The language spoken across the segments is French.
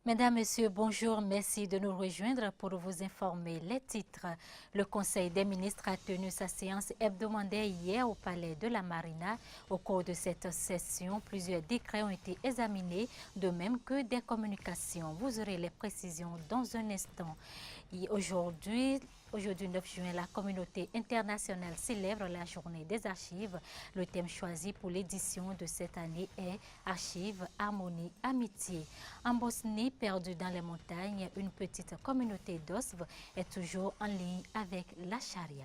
Mesdames, Messieurs, bonjour. Merci de nous rejoindre pour vous informer les titres. Le Conseil des ministres a tenu sa séance hebdomadaire hier au Palais de la Marina. Au cours de cette session, plusieurs décrets ont été examinés, de même que des communications. Vous aurez les précisions dans un instant. Aujourd'hui 9 juin, la communauté internationale célèbre la journée des archives. Le thème choisi pour l'édition de cette année est Archives, harmonie, amitié. En Bosnie, perdue dans les montagnes, une petite communauté d'Osv est toujours en ligne avec la charia.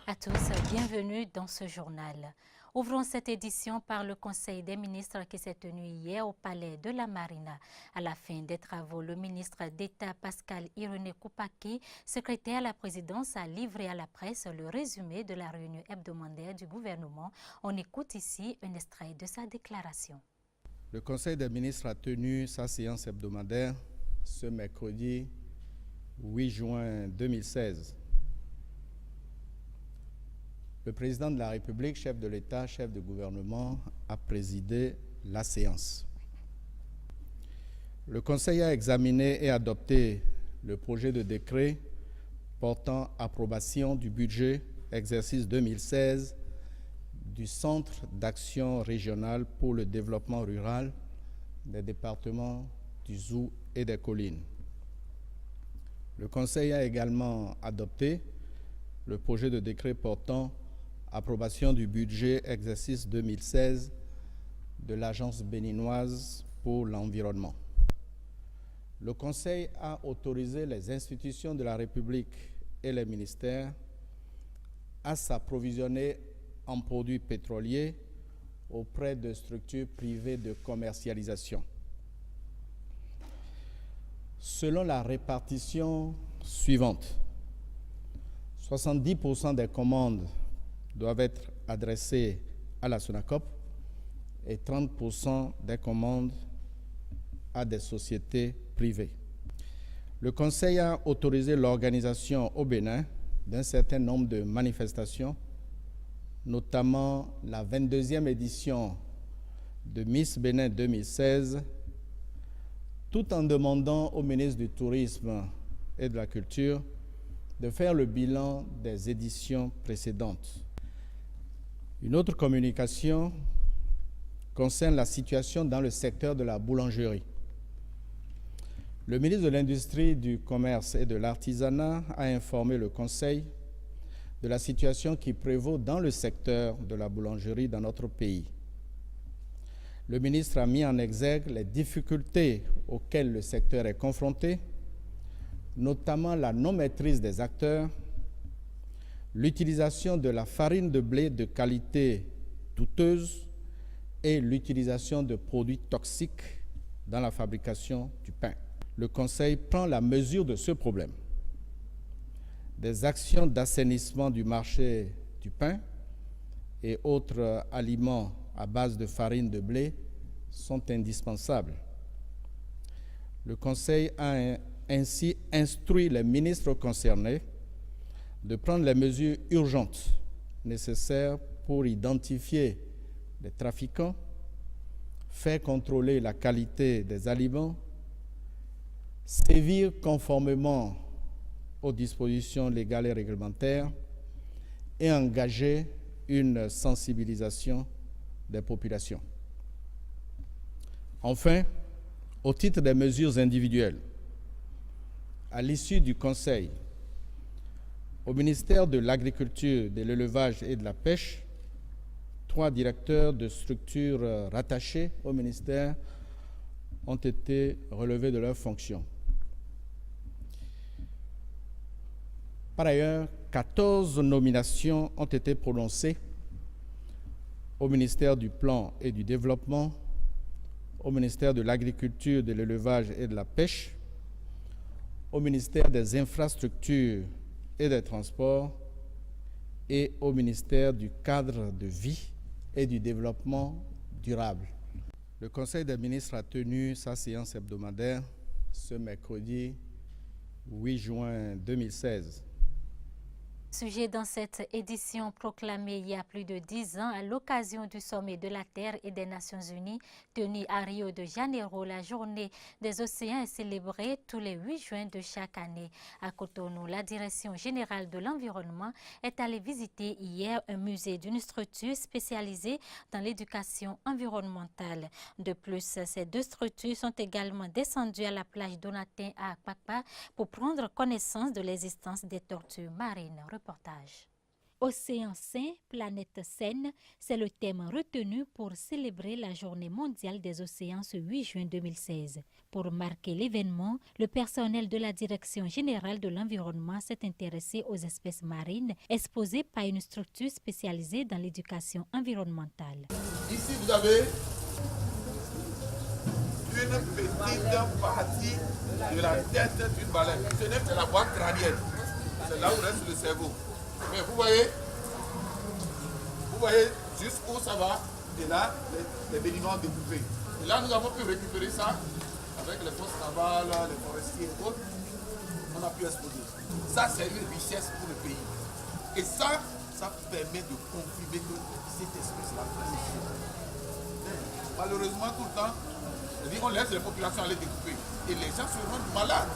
À tous, bienvenue dans ce journal. Ouvrons cette édition par le Conseil des ministres qui s'est tenu hier au Palais de la Marina. À la fin des travaux, le ministre d'État Pascal Irénée Koupaki, secrétaire à la présidence, a livré à la presse le résumé de la réunion hebdomadaire du gouvernement. On écoute ici un extrait de sa déclaration. Le Conseil des ministres a tenu sa séance hebdomadaire ce mercredi 8 juin 2016. Le président de la République, chef de l'État, chef de gouvernement, a présidé la séance. Le Conseil a examiné et adopté le projet de décret portant approbation du budget exercice 2016 du Centre d'action régionale pour le développement rural des départements du Zou et des Collines. Le Conseil a également adopté le projet de décret portant approbation du budget exercice 2016 de l'Agence béninoise pour l'environnement. Le Conseil a autorisé les institutions de la République et les ministères à s'approvisionner en produits pétroliers auprès de structures privées de commercialisation. Selon la répartition suivante, 70% des commandes doivent être adressées à la SONACOP et 30% des commandes à des sociétés privées. Le Conseil a autorisé l'organisation au Bénin d'un certain nombre de manifestations, notamment la 22e édition de Miss Bénin 2016, tout en demandant au ministre du Tourisme et de la Culture de faire le bilan des éditions précédentes. Une autre communication concerne la situation dans le secteur de la boulangerie. Le ministre de l'Industrie, du Commerce et de l'Artisanat a informé le Conseil de la situation qui prévaut dans le secteur de la boulangerie dans notre pays. Le ministre a mis en exergue les difficultés auxquelles le secteur est confronté, notamment la non-maîtrise des acteurs, l'utilisation de la farine de blé de qualité douteuse et l'utilisation de produits toxiques dans la fabrication du pain. Le Conseil prend la mesure de ce problème. Des actions d'assainissement du marché du pain et autres aliments à base de farine de blé sont indispensables. Le Conseil a ainsi instruit les ministres concernés de prendre les mesures urgentes nécessaires pour identifier les trafiquants, faire contrôler la qualité des aliments, sévir conformément aux dispositions légales et réglementaires et engager une sensibilisation des populations. Enfin, au titre des mesures individuelles, à l'issue du Conseil, au ministère de l'Agriculture, de l'Élevage et de la Pêche, 3 directeurs de structures rattachées au ministère ont été relevés de leurs fonctions. Par ailleurs, 14 nominations ont été prononcées au ministère du Plan et du Développement, au ministère de l'Agriculture, de l'Élevage et de la Pêche, au ministère des Infrastructures et des Transports et au ministère du Cadre de vie et du Développement durable. Le Conseil des ministres a tenu sa séance hebdomadaire ce mercredi 8 juin 2016. Sujet dans cette édition proclamée il y a plus de 10 ans à l'occasion du sommet de la Terre et des Nations Unies tenu à Rio de Janeiro, la journée des océans est célébrée tous les 8 juin de chaque année. À Cotonou, la Direction générale de l'environnement est allée visiter hier un musée d'une structure spécialisée dans l'éducation environnementale. De plus, ces deux structures sont également descendues à la plage Donatin à Akpakpa pour prendre connaissance de l'existence des tortues marines. Reportage. Océan sain, planète saine, c'est le thème retenu pour célébrer la Journée mondiale des océans ce 8 juin 2016. Pour marquer l'événement, le personnel de la Direction générale de l'environnement s'est intéressé aux espèces marines exposées par une structure spécialisée dans l'éducation environnementale. Ici, vous avez une petite partie de la tête d'une baleine. Ce n'est que la boîte crânienne. C'est là où reste le cerveau. Mais vous voyez jusqu'où ça va. Et là, les béninois découpés. Et là, nous avons pu récupérer ça avec les forces navales, les forestiers et autres. On a pu exposer. Ça, c'est une richesse pour le pays. Et ça permet de confirmer que cette espèce-là existe. Malheureusement, tout le temps, on laisse les populations aller découper. Et les gens se rendent malades.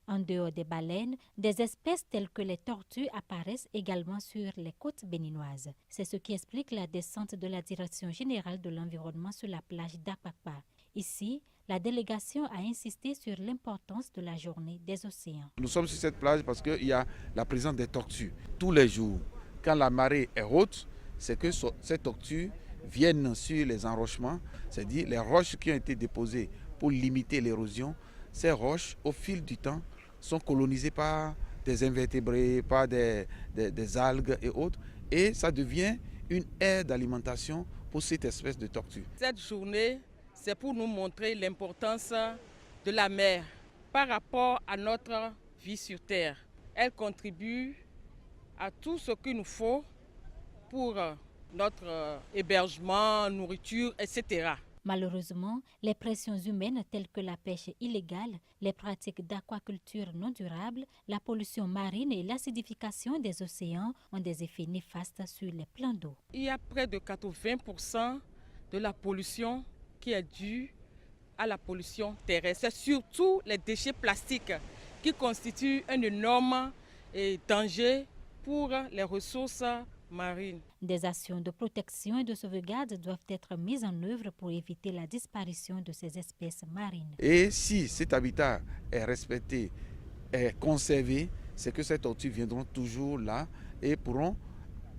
En dehors des baleines, des espèces telles que les tortues apparaissent également sur les côtes béninoises. C'est ce qui explique la descente de la Direction générale de l'environnement sur la plage d'Akpakpa. Ici, la délégation a insisté sur l'importance de la journée des océans. Nous sommes sur cette plage parce qu'il y a la présence des tortues. Tous les jours, quand la marée est haute, c'est que ces tortues viennent sur les enrochements, c'est-à-dire les roches qui ont été déposées pour limiter l'érosion. Ces roches, au fil du temps, sont colonisées par des invertébrés, par des algues et autres. Et ça devient une aire d'alimentation pour cette espèce de tortue. Cette journée, c'est pour nous montrer l'importance de la mer par rapport à notre vie sur Terre. Elle contribue à tout ce qu'il nous faut pour notre hébergement, nourriture, etc. Malheureusement, les pressions humaines telles que la pêche illégale, les pratiques d'aquaculture non durables, la pollution marine et l'acidification des océans ont des effets néfastes sur les plans d'eau. Il y a près de 80% de la pollution qui est due à la pollution terrestre. C'est surtout les déchets plastiques qui constituent un énorme danger pour les ressources marines. Des actions de protection et de sauvegarde doivent être mises en œuvre pour éviter la disparition de ces espèces marines. Et si cet habitat est respecté, est conservé, c'est que ces tortues viendront toujours là et pourront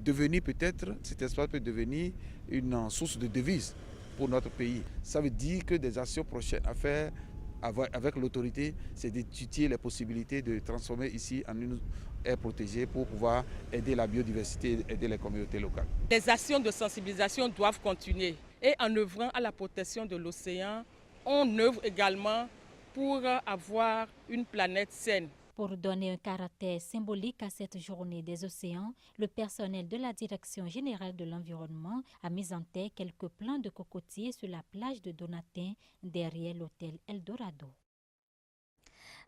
devenir peut-être, cet espace peut devenir une source de devises pour notre pays. Ça veut dire que des actions prochaines à faire avec l'autorité, c'est d'étudier les possibilités de transformer ici en une aire protégée pour pouvoir aider la biodiversité et aider les communautés locales. Les actions de sensibilisation doivent continuer et en œuvrant à la protection de l'océan, on œuvre également pour avoir une planète saine. Pour donner un caractère symbolique à cette journée des océans, le personnel de la Direction générale de l'environnement a mis en terre quelques plants de cocotiers sur la plage de Donatin derrière l'hôtel Eldorado.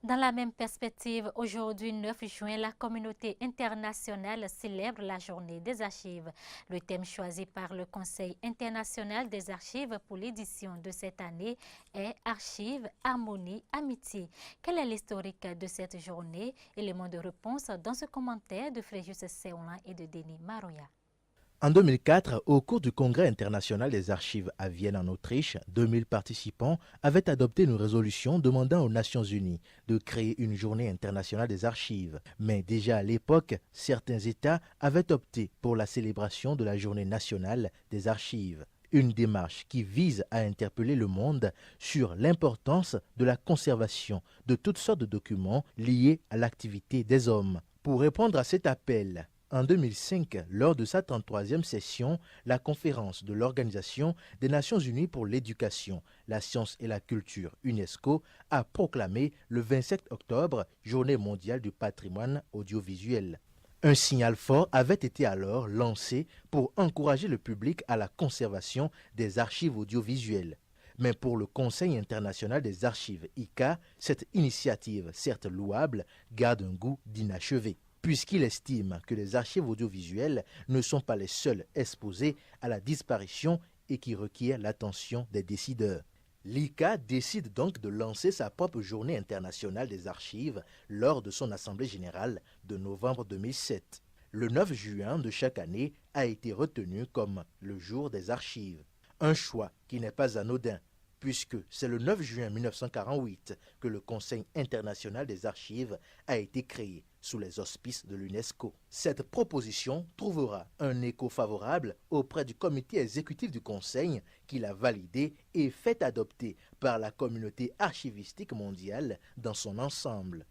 Dans la même perspective, aujourd'hui 9 juin, la communauté internationale célèbre la journée des archives. Le thème choisi par le Conseil international des archives pour l'édition de cette année est Archives, harmonie, amitié. Quel est l'historique de cette journée? Élément de réponse dans ce commentaire de Fréjus Seolan et de Denis Maroya. En 2004, au cours du Congrès international des archives à Vienne en Autriche, 2000 participants avaient adopté une résolution demandant aux Nations Unies de créer une journée internationale des archives. Mais déjà à l'époque, certains États avaient opté pour la célébration de la journée nationale des archives. Une démarche qui vise à interpeller le monde sur l'importance de la conservation de toutes sortes de documents liés à l'activité des hommes. Pour répondre à cet appel, En 2005, lors de sa 33e session, la conférence de l'Organisation des Nations Unies pour l'éducation, la science et la culture, UNESCO, a proclamé le 27 octobre Journée mondiale du patrimoine audiovisuel. Un signal fort avait été alors lancé pour encourager le public à la conservation des archives audiovisuelles. Mais pour le Conseil international des archives ICA, cette initiative, certes louable, garde un goût d'inachevé, puisqu'il estime que les archives audiovisuelles ne sont pas les seules exposées à la disparition et qui requièrent l'attention des décideurs. L'ICA décide donc de lancer sa propre journée internationale des archives lors de son assemblée générale de novembre 2007. Le 9 juin de chaque année a été retenu comme le jour des archives. Un choix qui n'est pas anodin, puisque c'est le 9 juin 1948 que le Conseil international des archives a été créé sous les auspices de l'UNESCO. Cette proposition trouvera un écho favorable auprès du comité exécutif du Conseil qui l'a validée et fait adopter par la communauté archivistique mondiale dans son ensemble.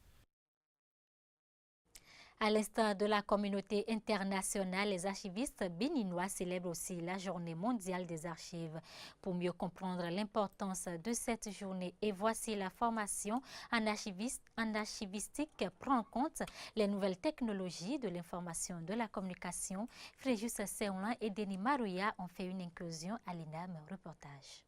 À l'instar de la communauté internationale, les archivistes béninois célèbrent aussi la Journée mondiale des archives. Pour mieux comprendre l'importance de cette journée, et voici la formation en archivistique prend en compte les nouvelles technologies de l'information et de la communication. Fréjus Seoulan et Denis Marouya ont fait une incursion à l'INAM. Reportage.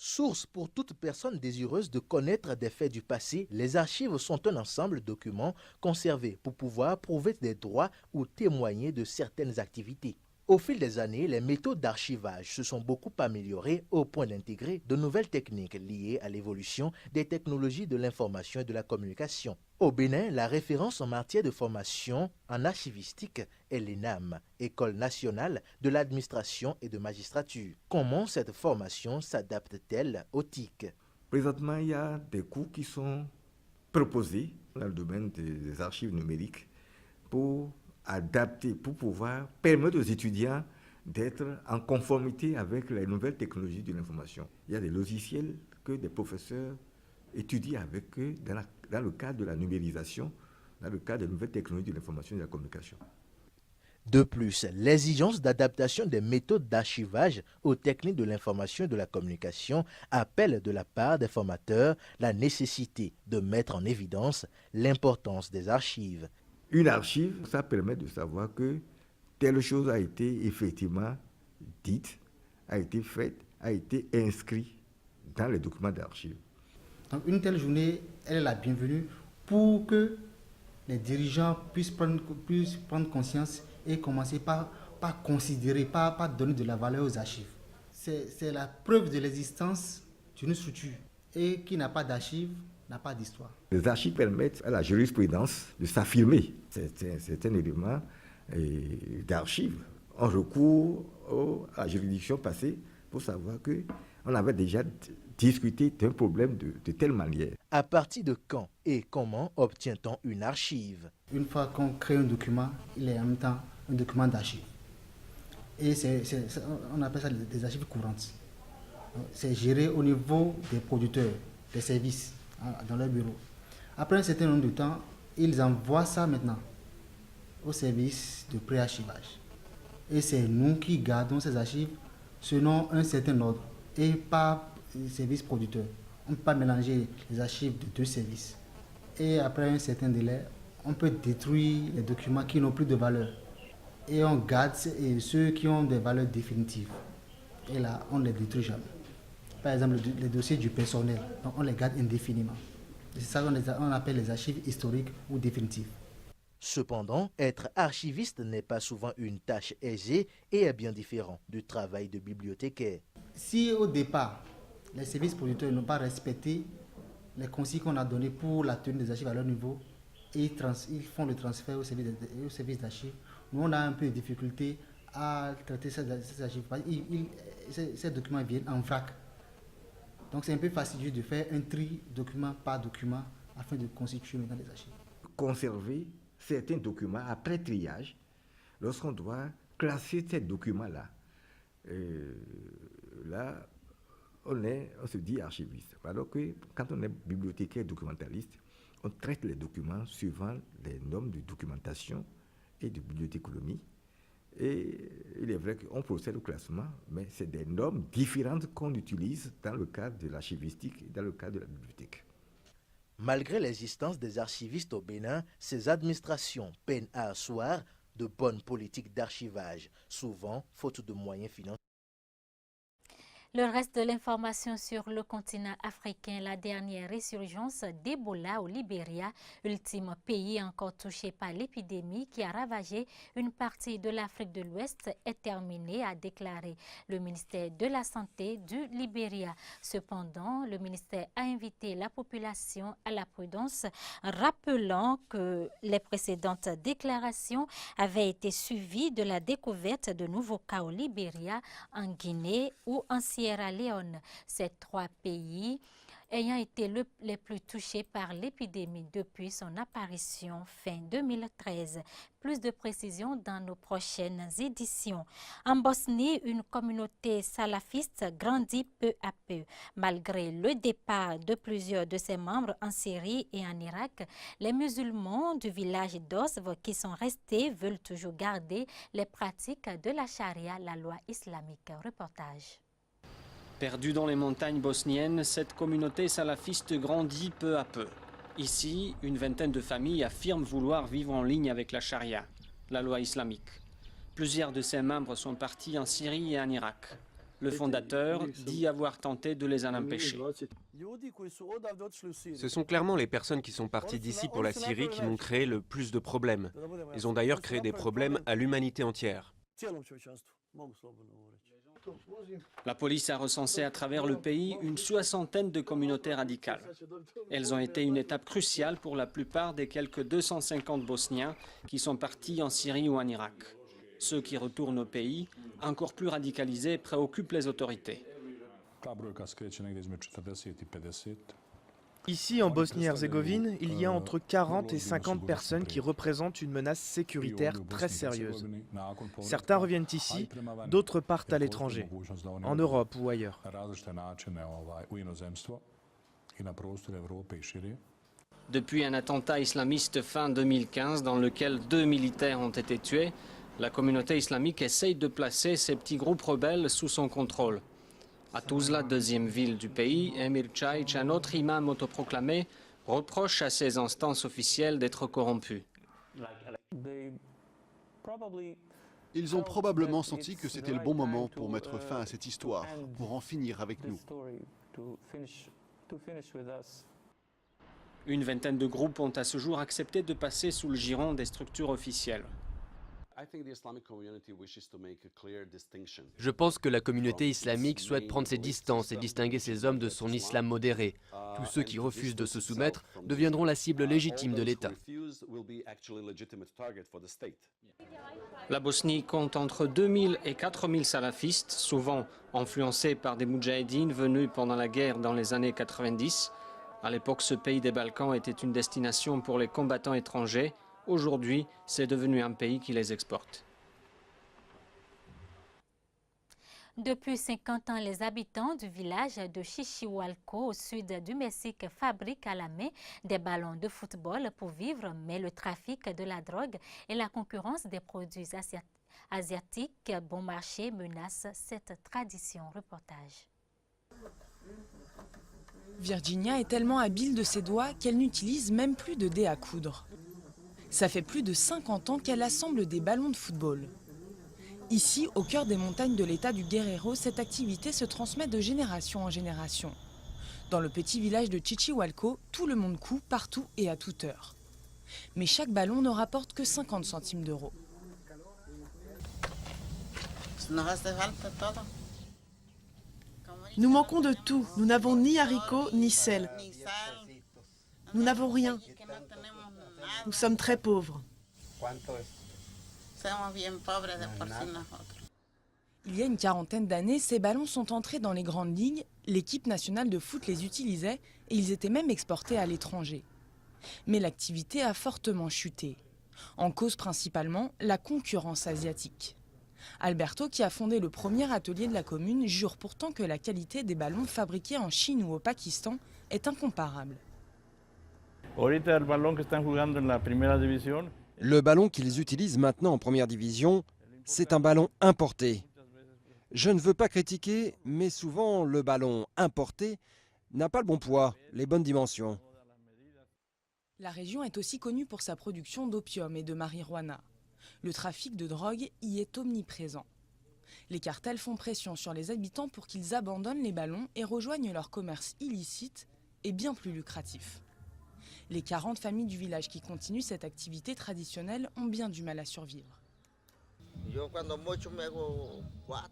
Source pour toute personne désireuse de connaître des faits du passé, les archives sont un ensemble de documents conservés pour pouvoir prouver des droits ou témoigner de certaines activités. Au fil des années, les méthodes d'archivage se sont beaucoup améliorées au point d'intégrer de nouvelles techniques liées à l'évolution des technologies de l'information et de la communication. Au Bénin, la référence en matière de formation en archivistique est l'ENAM, École nationale de l'administration et de magistrature. Comment cette formation s'adapte-t-elle aux TIC? Présentement, il y a des cours qui sont proposés dans le domaine des archives numériques pour adapter, pour pouvoir permettre aux étudiants d'être en conformité avec les nouvelles technologies de l'information. Il y a des logiciels que des professeurs étudient avec eux dans le cadre de la numérisation, dans le cadre des nouvelles technologies de l'information et de la communication. De plus, l'exigence d'adaptation des méthodes d'archivage aux techniques de l'information et de la communication appelle de la part des formateurs la nécessité de mettre en évidence l'importance des archives. Une archive, ça permet de savoir que telle chose a été effectivement dite, a été faite, a été inscrite dans les documents d'archives. Donc une telle journée, elle est la bienvenue pour que les dirigeants puissent prendre conscience et commencer par considérer, par donner de la valeur aux archives. C'est la preuve de l'existence d'une structure et qui n'a pas d'archives n'a pas d'histoire. Les archives permettent à la jurisprudence de s'affirmer. C'est un élément d'archives. On recourt à la juridiction passée pour savoir qu'on avait déjà discuté d'un problème de telle manière. À partir de quand et comment obtient-on une archive? Une fois qu'on crée un document, il est en même temps un document d'archive. Et on appelle ça des archives courantes. C'est géré au niveau des producteurs, des services, dans leur bureau. Après un certain nombre de temps, ils envoient ça maintenant au service de pré-archivage. Et c'est nous qui gardons ces archives selon un certain ordre et par service producteur. On ne peut pas mélanger les archives de deux services. Et après un certain délai, on peut détruire les documents qui n'ont plus de valeur. Et on garde ceux qui ont des valeurs définitives. Et là, on ne les détruit jamais. Par exemple, les dossiers du personnel, donc on les garde indéfiniment. C'est ça qu'on appelle les archives historiques ou définitives. Cependant, être archiviste n'est pas souvent une tâche aisée et est bien différent du travail de bibliothécaire. Si au départ, les services producteurs n'ont pas respecté les consignes qu'on a données pour la tenue des archives à leur niveau, et ils font le transfert au service d'archives, nous on a un peu de difficulté à traiter ces archives. Ces documents viennent en vrac. Donc c'est un peu fastidieux de faire un tri document par document afin de constituer maintenant les archives. Conserver certains documents après triage, lorsqu'on doit classer ces documents-là, là, on se dit archiviste. Alors que quand on est bibliothécaire documentaliste, on traite les documents suivant les normes de documentation et du milieu d'économie. Et il est vrai qu'on procède au classement, mais c'est des normes différentes qu'on utilise dans le cadre de l'archivistique et dans le cadre de la bibliothèque. Malgré l'existence des archivistes au Bénin, ces administrations peinent à asseoir de bonnes politiques d'archivage, souvent faute de moyens financiers. Le reste de l'information sur le continent africain, la dernière résurgence d'Ebola au Libéria, ultime pays encore touché par l'épidémie qui a ravagé une partie de l'Afrique de l'Ouest, est terminée, a déclaré le ministère de la Santé du Libéria. Cependant, le ministère a invité la population à la prudence, rappelant que les précédentes déclarations avaient été suivies de la découverte de nouveaux cas au Libéria, en Guinée ou en Sierra Leone. Ces trois pays ayant été les plus touchés par l'épidémie depuis son apparition fin 2013. Plus de précisions dans nos prochaines éditions. En Bosnie, une communauté salafiste grandit peu à peu. Malgré le départ de plusieurs de ses membres en Syrie et en Irak, les musulmans du village d'Osv qui sont restés veulent toujours garder les pratiques de la charia, la loi islamique. Reportage. Perdue dans les montagnes bosniennes, cette communauté salafiste grandit peu à peu. Ici, une vingtaine de familles affirment vouloir vivre en ligne avec la charia, la loi islamique. Plusieurs de ses membres sont partis en Syrie et en Irak. Le fondateur dit avoir tenté de les en empêcher. Ce sont clairement les personnes qui sont parties d'ici pour la Syrie qui m'ont créé le plus de problèmes. Ils ont d'ailleurs créé des problèmes à l'humanité entière. La police a recensé à travers le pays une soixantaine de communautés radicales. Elles ont été une étape cruciale pour la plupart des quelques 250 Bosniens qui sont partis en Syrie ou en Irak. Ceux qui retournent au pays, encore plus radicalisés, préoccupent les autorités. Ici, en Bosnie-Herzégovine, il y a entre 40 et 50 personnes qui représentent une menace sécuritaire très sérieuse. Certains reviennent ici, d'autres partent à l'étranger, en Europe ou ailleurs. Depuis un attentat islamiste fin 2015 dans lequel 2 militaires ont été tués, la communauté islamique essaye de placer ces petits groupes rebelles sous son contrôle. À Tuzla, deuxième ville du pays, Emir Çayiç, un autre imam autoproclamé, reproche à ses instances officielles d'être corrompus. Ils ont probablement senti que c'était le bon moment pour mettre fin à cette histoire, pour en finir avec nous. Une vingtaine de groupes ont à ce jour accepté de passer sous le giron des structures officielles. Je pense que la communauté islamique souhaite prendre ses distances et distinguer ses hommes de son islam modéré. Tous ceux qui refusent de se soumettre deviendront la cible légitime de l'État. La Bosnie compte entre 2000 et 4000 salafistes, souvent influencés par des moudjahidines venus pendant la guerre dans les années 90. À l'époque, ce pays des Balkans était une destination pour les combattants étrangers. Aujourd'hui, c'est devenu un pays qui les exporte. Depuis 50 ans, les habitants du village de Chichihualco, au sud du Mexique, fabriquent à la main des ballons de football pour vivre, mais le trafic de la drogue et la concurrence des produits asiatiques bon marché menacent cette tradition. Reportage. Virginia est tellement habile de ses doigts qu'elle n'utilise même plus de dés à coudre. Ça fait plus de 50 ans qu'elle assemble des ballons de football. Ici, au cœur des montagnes de l'état du Guerrero, cette activité se transmet de génération en génération. Dans le petit village de Chichihualco, tout le monde coud partout et à toute heure. Mais chaque ballon ne rapporte que 50 centimes d'euros. Nous manquons de tout. Nous n'avons ni haricots ni sel. Nous n'avons rien. Nous sommes très pauvres. Il y a une quarantaine d'années, ces ballons sont entrés dans les grandes ligues, l'équipe nationale de foot les utilisait et ils étaient même exportés à l'étranger. Mais l'activité a fortement chuté. En cause principalement la concurrence asiatique. Alberto, qui a fondé le premier atelier de la commune, jure pourtant que la qualité des ballons fabriqués en Chine ou au Pakistan est incomparable. Le ballon qu'ils utilisent maintenant en première division, c'est un ballon importé. Je ne veux pas critiquer, mais souvent le ballon importé n'a pas le bon poids, les bonnes dimensions. La région est aussi connue pour sa production d'opium et de marijuana. Le trafic de drogue y est omniprésent. Les cartels font pression sur les habitants pour qu'ils abandonnent les ballons et rejoignent leur commerce illicite et bien plus lucratif. Les 40 familles du village qui continuent cette activité traditionnelle ont bien du mal à survivre.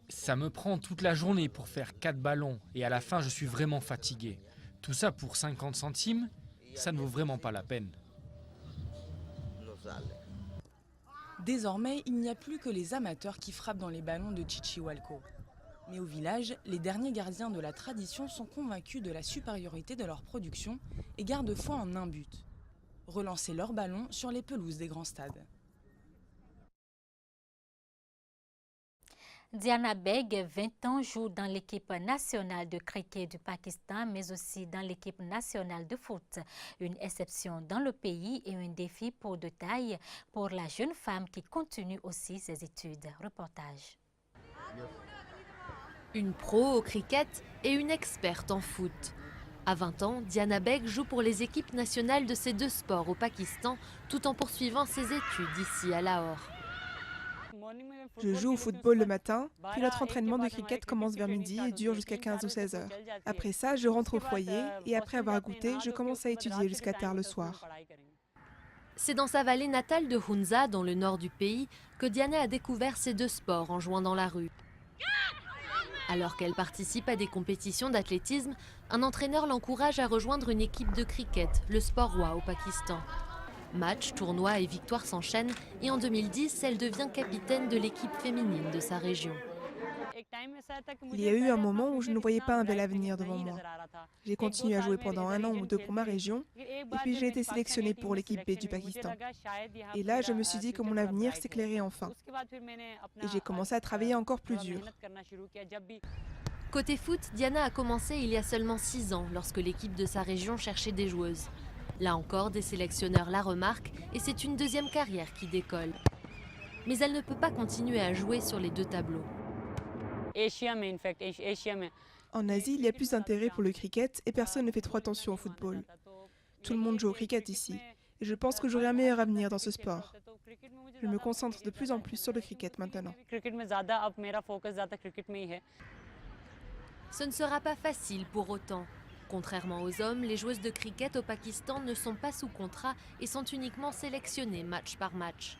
Ça me prend toute la journée pour faire 4 ballons et à la fin je suis vraiment fatigué. Tout ça pour 50 centimes, ça ne vaut vraiment pas la peine. Désormais, il n'y a plus que les amateurs qui frappent dans les ballons de Chichihualco. Mais au village, les derniers gardiens de la tradition sont convaincus de la supériorité de leur production et gardent foi en un but: relancer leurs ballons sur les pelouses des grands stades. Diana Beg, 20 ans, joue dans l'équipe nationale de cricket du Pakistan, mais aussi dans l'équipe nationale de foot. Une exception dans le pays et un défi de taille pour la jeune femme qui continue aussi ses études. Reportage. Une pro au cricket et une experte en foot. À 20 ans, Diana Beg joue pour les équipes nationales de ces deux sports au Pakistan, tout en poursuivant ses études ici à Lahore. Je joue au football le matin, puis notre entraînement de cricket commence vers midi et dure jusqu'à 15 ou 16 heures. Après ça, je rentre au foyer et après avoir goûté, je commence à étudier jusqu'à tard le soir. C'est dans sa vallée natale de Hunza, dans le nord du pays, que Diana a découvert ces deux sports en jouant dans la rue. Alors qu'elle participe à des compétitions d'athlétisme, un entraîneur l'encourage à rejoindre une équipe de cricket, le sport roi au Pakistan. Matchs, tournois et victoires s'enchaînent et en 2010, elle devient capitaine de l'équipe féminine de sa région. Il y a eu un moment où je ne voyais pas un bel avenir devant moi. J'ai continué à jouer pendant 1 an ou 2 pour ma région et puis j'ai été sélectionnée pour l'équipe B du Pakistan. Et là, je me suis dit que mon avenir s'éclairait enfin. Et j'ai commencé à travailler encore plus dur. Côté foot, Diana a commencé il y a seulement 6 ans lorsque l'équipe de sa région cherchait des joueuses. Là encore, des sélectionneurs la remarquent et c'est une deuxième carrière qui décolle. Mais elle ne peut pas continuer à jouer sur les deux tableaux. En Asie, il y a plus d'intérêt pour le cricket et personne ne fait trop attention au football. Tout le monde joue au cricket ici et je pense que j'aurai un meilleur avenir dans ce sport. Je me concentre de plus en plus sur le cricket maintenant. Ce ne sera pas facile pour autant. Contrairement aux hommes, les joueuses de cricket au Pakistan ne sont pas sous contrat et sont uniquement sélectionnées match par match.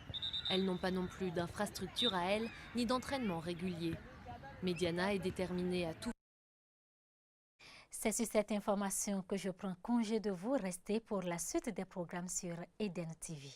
Elles n'ont pas non plus d'infrastructure à elles, ni d'entraînement régulier. Mais Diana est déterminée à tout. C'est sur cette information que je prends congé de vous. Restez pour la suite des programmes sur Eden TV.